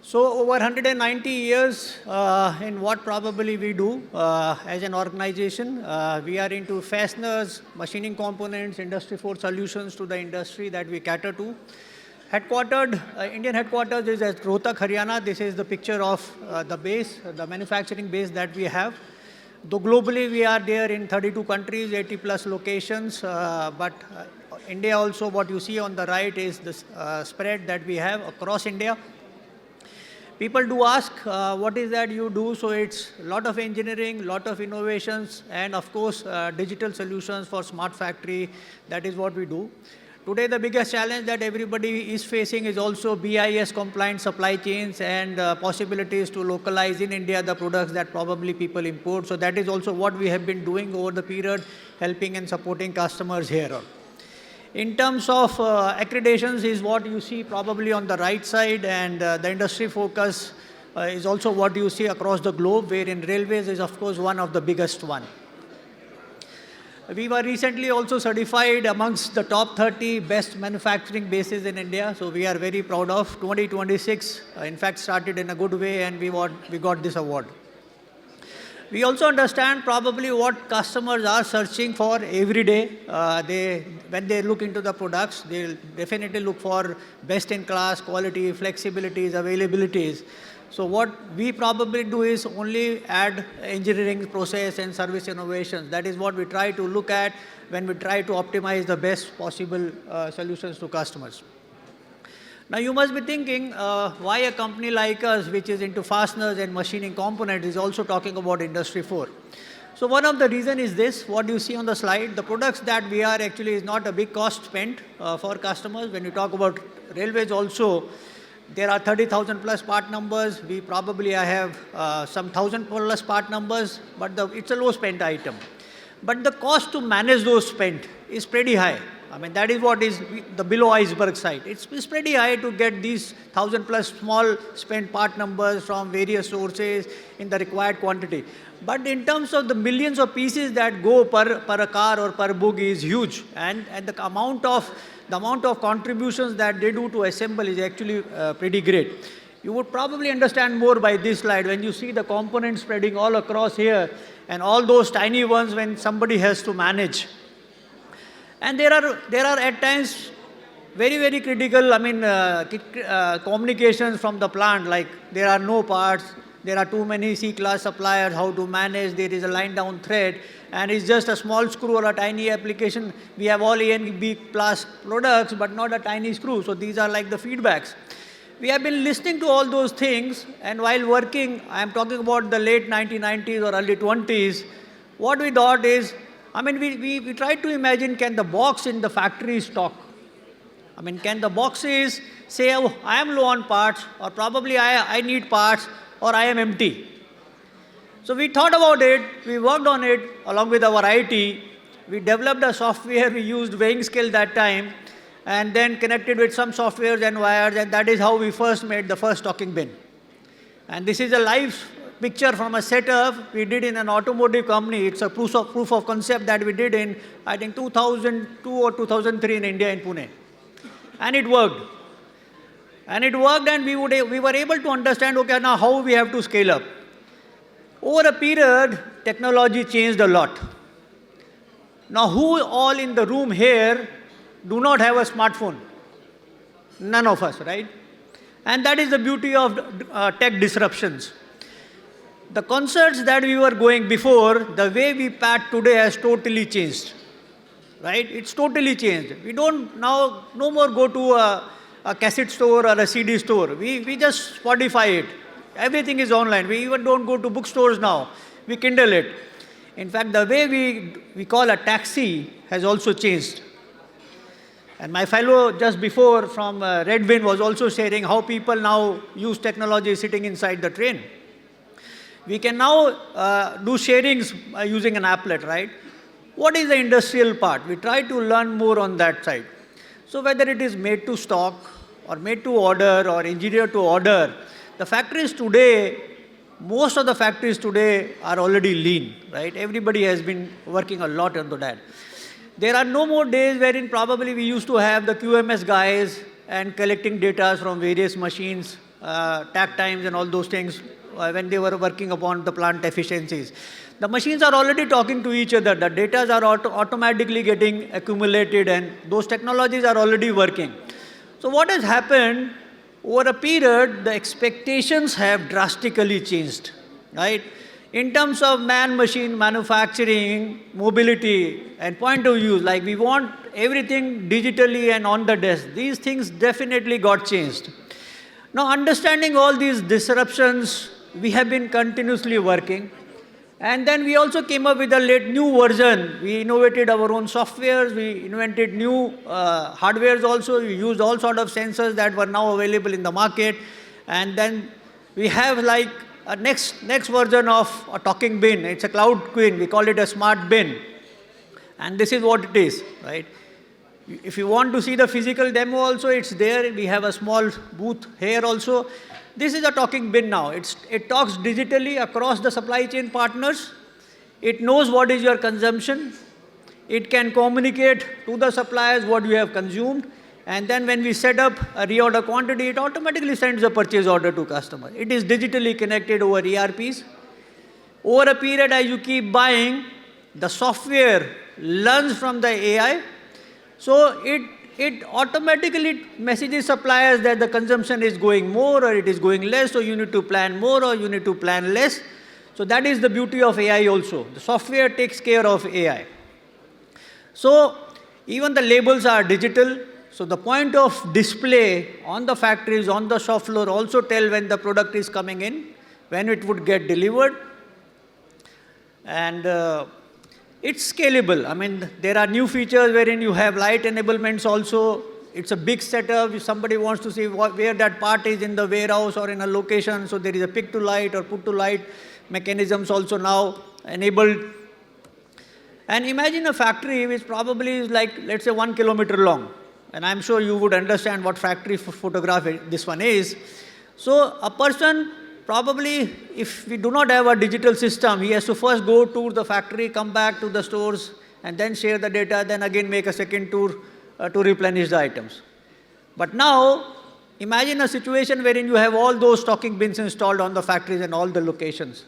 So over 190 years in what probably we do as an organization. We are into fasteners, machining components, Industry 4 solutions to the industry that we cater to. Headquartered, Indian headquarters is at Rohtak, Haryana. This is the picture of the base, the manufacturing base that we have. Though globally we are there in 32 countries, 80 plus locations, but India also, what you see on the right is the spread that we have across India. People do ask, what is that you do? So it's a lot of engineering, lot of innovations, and of course, digital solutions for smart factory. That is what we do. Today, the biggest challenge that everybody is facing is also BIS compliant supply chains and possibilities to localize in India the products that probably people import. So that is also what we have been doing over the period, helping and supporting customers here. In terms of accreditations is what you see probably on the right side, and the industry focus is also what you see across the globe, wherein railways is of course one of the biggest one. We were recently also certified amongst the top 30 best manufacturing bases in India, so we are very proud of. 2026, in fact, started in a good way, and we got this award. We also understand probably what customers are searching for every day. When they look into the products, they'll definitely look for best-in-class quality, flexibilities, availabilities. So what we probably do is only add engineering process and service innovations. That is what we try to look at when we try to optimize the best possible solutions to customers. Now you must be thinking why a company like us, which is into fasteners and machining components, is also talking about Industry 4. So one of the reasons is this, what you see on the slide, the products that we are actually is not a big cost spent for customers. When you talk about railways also, there are 30,000 plus part numbers. We probably have some 1,000 plus part numbers, but it's a low spent item. But the cost to manage those spent is pretty high. I mean, that is what is the below iceberg side. It's pretty high to get these 1,000 plus small spent part numbers from various sources in the required quantity. But in terms of the millions of pieces that go per a car or per bogie is huge. And the amount of contributions that they do to assemble is actually pretty great. You would probably understand more by this slide when you see the components spreading all across here and all those tiny ones when somebody has to manage. And there are at times very, very critical, communications from the plant, like there are no parts, there are too many C-class suppliers, how to manage, there is a line down thread, and it's just a small screw or a tiny application. We have all A and B class products, but not a tiny screw. So these are like the feedbacks. We have been listening to all those things, and while working, I am talking about the late 1990s or early 20s, what we thought is, we tried to imagine, can the box in the factory stock? Can the boxes say, oh, I am low on parts, or probably I need parts, or I am empty. So we thought about it, we worked on it along with our IT, we developed a software, we used weighing scale that time, and then connected with some softwares and wires, and that is how we first made the first stocking bin. And this is a live picture from a setup we did in an automotive company. It's a proof of concept that we did in, I think, 2002 or 2003 in India, in Pune. And it worked. And we were able to understand, okay, now how we have to scale up. Over a period, technology changed a lot. Now, who all in the room here do not have a smartphone? None of us, right? And that is the beauty of tech disruptions. The concerts that we were going before, the way we pack today has totally changed, right? It's totally changed. We don't now no more go to a cassette store or a CD store. We just Spotify it. Everything is online. We even don't go to bookstores now. We Kindle it. In fact, the way we call a taxi has also changed. And my fellow just before from Red Wind was also sharing how people now use technology sitting inside the train. We can now do sharings using an applet, right? What is the industrial part? We try to learn more on that side. So whether it is made to stock or made to order or engineered to order, the factories today, most of the factories today are already lean, right? Everybody has been working a lot on that. There are no more days wherein probably we used to have the QMS guys and collecting data from various machines, takt times and all those things when they were working upon the plant efficiencies. The machines are already talking to each other. The data are automatically getting accumulated and those technologies are already working. So what has happened, over a period, the expectations have drastically changed, right? In terms of man-machine manufacturing, mobility, and point of view, like we want everything digitally and on the desk. These things definitely got changed. Now, understanding all these disruptions, we have been continuously working. And then we also came up with a new version. We innovated our own softwares, we invented new hardwares also, we used all sort of sensors that were now available in the market. And then we have like a next version of a talking bin. It's a cloud queen, we call it a smart bin. And this is what it is, right? If you want to see the physical demo also, it's there. We have a small booth here also. This is a talking bin now. It talks digitally across the supply chain partners. It knows what is your consumption. It can communicate to the suppliers what you have consumed. And then when we set up a reorder quantity, it automatically sends a purchase order to customer. It is digitally connected over ERPs. Over a period, as you keep buying, the software learns from the AI. So it automatically messages suppliers that the consumption is going more or it is going less, so you need to plan more or you need to plan less. So that is the beauty of AI also. The software takes care of AI. So even the labels are digital. So the point of display on the factories, on the shop floor also tell when the product is coming in, when it would get delivered. And it's scalable. I mean, there are new features wherein you have light enablements also. It's a big setup. If somebody wants to see where that part is in the warehouse or in a location, so there is a pick to light or put to light mechanisms also now enabled. And imagine a factory which probably is like, let's say, 1 kilometer long. And I'm sure you would understand what factory photograph this one is. So a person, probably, if we do not have a digital system, he has to first go to the factory, come back to the stores, and then share the data, then again make a second tour to replenish the items. But now, imagine a situation wherein you have all those stocking bins installed on the factories and all the locations,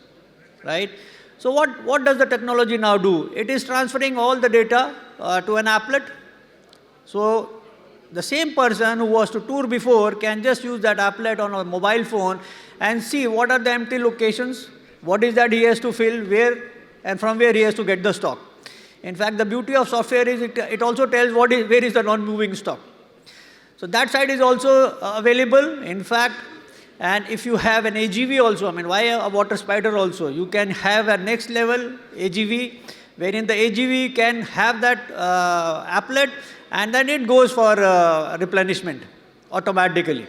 right? So what does the technology now do? It is transferring all the data to an applet. So the same person who was to tour before can just use that applet on a mobile phone and see what are the empty locations, what is that he has to fill, where, and from where he has to get the stock. In fact, the beauty of software is it also tells where is the non-moving stock. So that side is also available, in fact, and if you have an AGV also, I mean, why a water spider also? You can have a next level AGV, wherein the AGV can have that applet, and then it goes for replenishment automatically.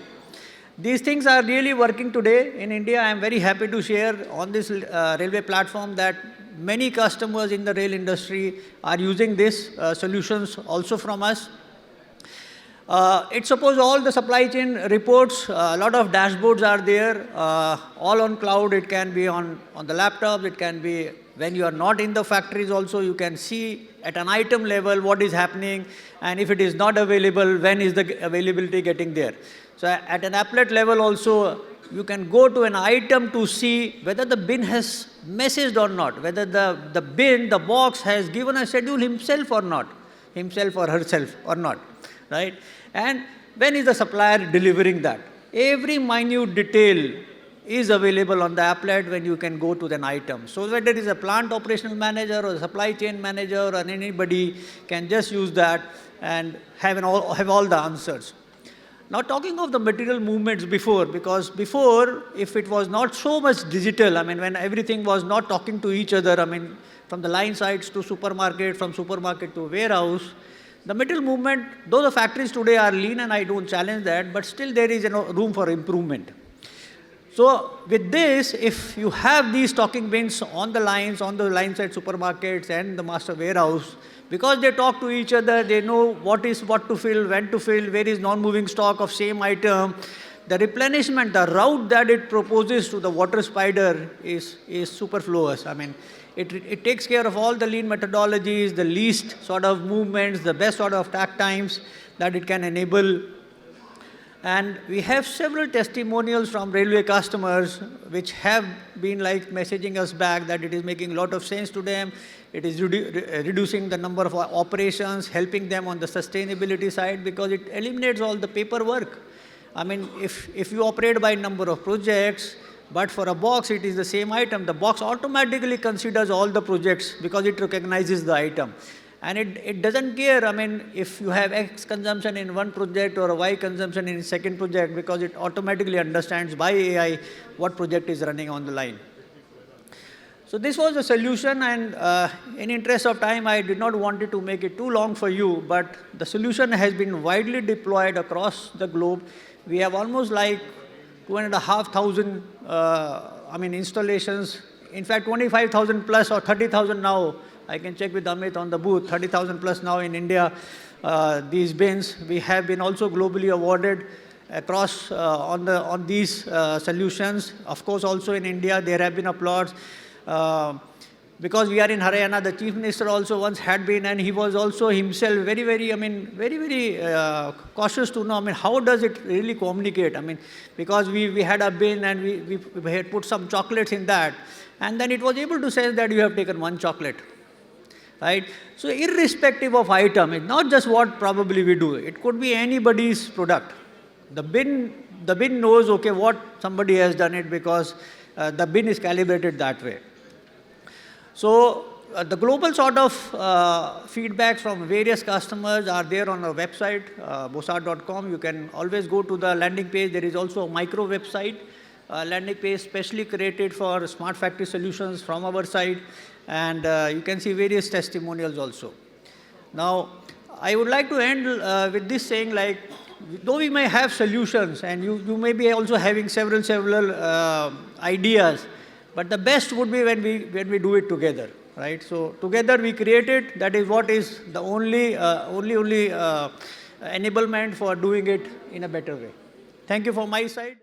These things are really working today in India. I am very happy to share on this railway platform that many customers in the rail industry are using these solutions also from us. It suppose all the supply chain reports, a lot of dashboards are there, all on cloud. It can be on the laptop, it can be when you are not in the factories also, you can see at an item level what is happening, and if it is not available, when is the availability getting there. So at an applet level also, you can go to an item to see whether the bin has messaged or not, whether the bin, the box has given a schedule himself or not, himself or herself or not, right? And when is the supplier delivering that? Every minute detail is available on the applet when you can go to an item. So whether it is a plant operational manager or a supply chain manager or anybody can just use that and have all the answers. Now talking of the material movements before, because before, if it was not so much digital, I mean, when everything was not talking to each other, I mean, from the line sites to supermarket, from supermarket to warehouse, the material movement, though the factories today are lean and I don't challenge that, but still there is room for improvement. So with this, if you have these stocking bins on the line side supermarkets and the master warehouse, because they talk to each other, they know what to fill, when to fill, where is non-moving stock of same item. The replenishment, the route that it proposes to the water spider is superfluous. I mean, it takes care of all the lean methodologies, the least sort of movements, the best sort of takt times that it can enable. And we have several testimonials from railway customers which have been like messaging us back that it is making a lot of sense to them. It is reducing the number of operations, helping them on the sustainability side because it eliminates all the paperwork. I mean, if you operate by number of projects, but for a box, it is the same item. The box automatically considers all the projects because it recognizes the item. And it doesn't care, I mean, if you have X consumption in one project or a Y consumption in second project because it automatically understands by AI what project is running on the line. So this was the solution, and in interest of time, I did not want it to make it too long for you, but the solution has been widely deployed across the globe. We have almost like 2,500 installations. In fact, 25,000 plus or 30,000 now. I can check with Amit on the booth, 30,000 plus now in India, these bins. We have been also globally awarded across on these solutions. Of course, also in India, there have been applauds. Because we are in Haryana, the Chief Minister also once had been, and he was also himself very cautious to know, how does it really communicate? Because we had a bin and we had put some chocolates in that, and then it was able to say that you have taken one chocolate. Right? So irrespective of item, it's not just what probably we do. It could be anybody's product. The bin knows, okay, what somebody has done it because the bin is calibrated that way. So the global sort of feedbacks from various customers are there on our website, bossard.com. You can always go to the landing page. There is also a micro website, landing page specially created for smart factory solutions from our side. And you can see various testimonials also. Now, I would like to end with this saying, like, though we may have solutions and you may be also having several ideas, but the best would be when we do it together, right? So together we create it. That is what is the only enablement for doing it in a better way. Thank you from my side.